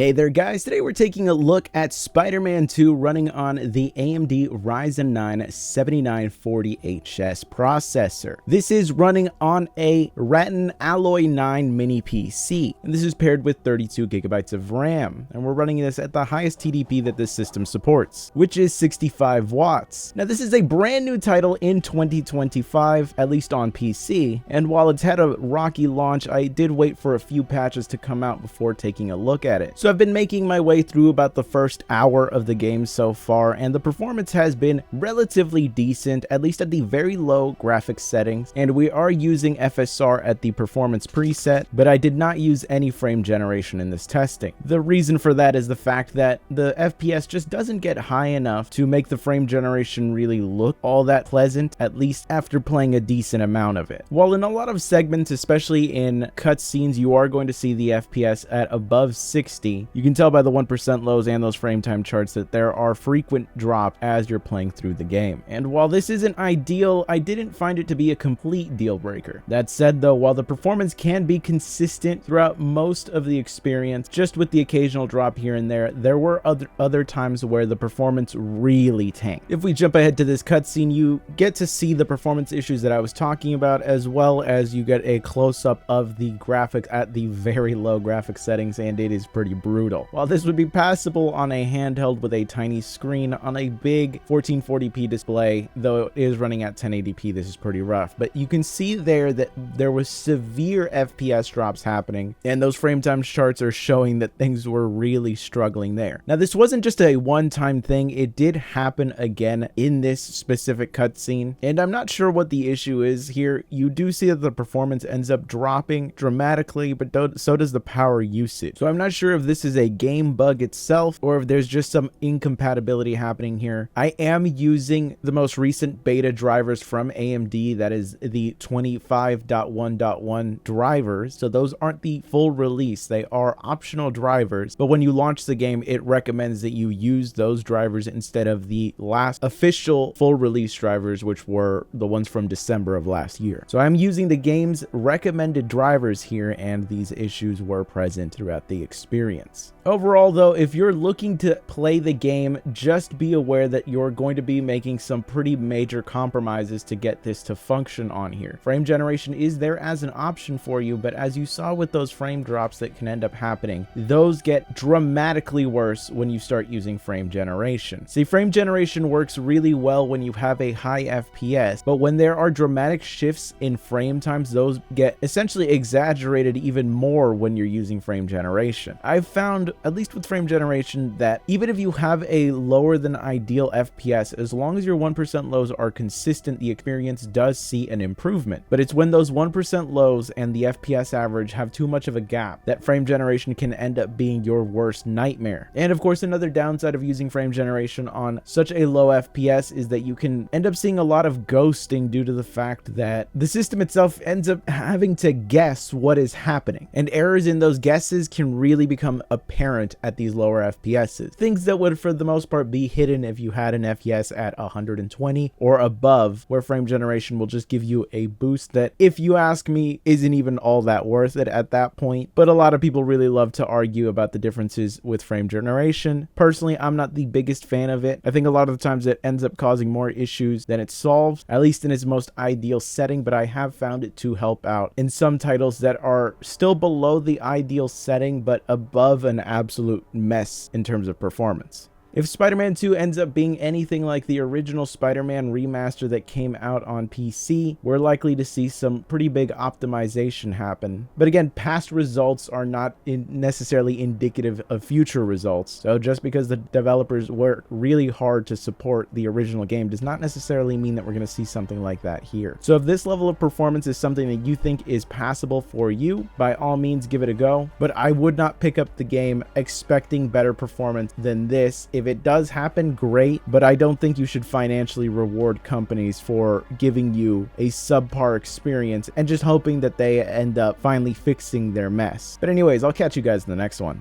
Hey there guys, today we're taking a look at Spider-Man 2 running on the AMD Ryzen 9 7940HS processor. This is running on a Radeon Alloy 9 mini PC, and this is paired with 32 gigabytes of RAM, and we're running this at the highest TDP that this system supports, which is 65 watts. Now this is a brand new title in 2025, at least on PC, and while it's had a rocky launch, I did wait for a few patches to come out before taking a look at it. So I've been making my way through about the first hour of the game so far, and the performance has been relatively decent, at least at the very low graphics settings, and we are using FSR at the performance preset, but I did not use any frame generation in this testing. The reason for that is the fact that the FPS just doesn't get high enough to make the frame generation really look all that pleasant, at least after playing a decent amount of it. While in a lot of segments, especially in cutscenes, you are going to see the FPS at above 60, you can tell by the 1% lows and those frame time charts that there are frequent drops as you're playing through the game. And while this isn't ideal, I didn't find it to be a complete deal breaker. That said though, while the performance can be consistent throughout most of the experience, just with the occasional drop here and there were other times where the performance really tanked. If we jump ahead to this cutscene, you get to see the performance issues that I was talking about, as well as you get a close-up of the graphics at the very low graphics settings, and it is pretty brutal. While this would be passable on a handheld with a tiny screen, on a big 1440p display, though it is running at 1080p, this is pretty rough. But you can see there that there was severe FPS drops happening, and those frame time charts are showing that things were really struggling there. Now this wasn't just a one-time thing, it did happen again in this specific cutscene, and I'm not sure what the issue is here. You do see that the performance ends up dropping dramatically, but so does the power usage. So I'm not sure if this is a game bug itself or if there's just some incompatibility happening here. I am using the most recent beta drivers from AMD, that is the 25.1.1 drivers. So those aren't the full release, they are optional drivers, but when you launch the game, it recommends that you use those drivers instead of the last official full release drivers, which were the ones from December of last year. So I'm using the game's recommended drivers here, and these issues were present throughout the experience. Overall though, if you're looking to play the game, just be aware that you're going to be making some pretty major compromises to get this to function on here. Frame generation is there as an option for you, but as you saw with those frame drops that can end up happening, those get dramatically worse when you start using frame generation. See, frame generation works really well when you have a high FPS, but when there are dramatic shifts in frame times, those get essentially exaggerated even more when you're using frame generation. I've found, at least with frame generation, that even if you have a lower than ideal FPS, as long as your 1% lows are consistent, the experience does see an improvement. But it's when those 1% lows and the FPS average have too much of a gap that frame generation can end up being your worst nightmare. And of course, another downside of using frame generation on such a low FPS is that you can end up seeing a lot of ghosting due to the fact that the system itself ends up having to guess what is happening, and errors in those guesses can really become apparent at these lower FPSs. Things that would for the most part be hidden if you had an FPS at 120 or above, where frame generation will just give you a boost that, if you ask me, isn't even all that worth it at that point. But a lot of people really love to argue about the differences with frame generation. Personally, I'm not the biggest fan of it. I think a lot of the times it ends up causing more issues than it solves, at least in its most ideal setting, but I have found it to help out in some titles that are still below the ideal setting but above an absolute mess in terms of performance. If Spider-Man 2 ends up being anything like the original Spider-Man remaster that came out on PC, we're likely to see some pretty big optimization happen. But again, past results are not necessarily indicative of future results. So just because the developers worked really hard to support the original game does not necessarily mean that we're going to see something like that here. So if this level of performance is something that you think is passable for you, by all means give it a go. But I would not pick up the game expecting better performance than this. If it does happen, great, but I don't think you should financially reward companies for giving you a subpar experience and just hoping that they end up finally fixing their mess. But anyways, I'll catch you guys in the next one.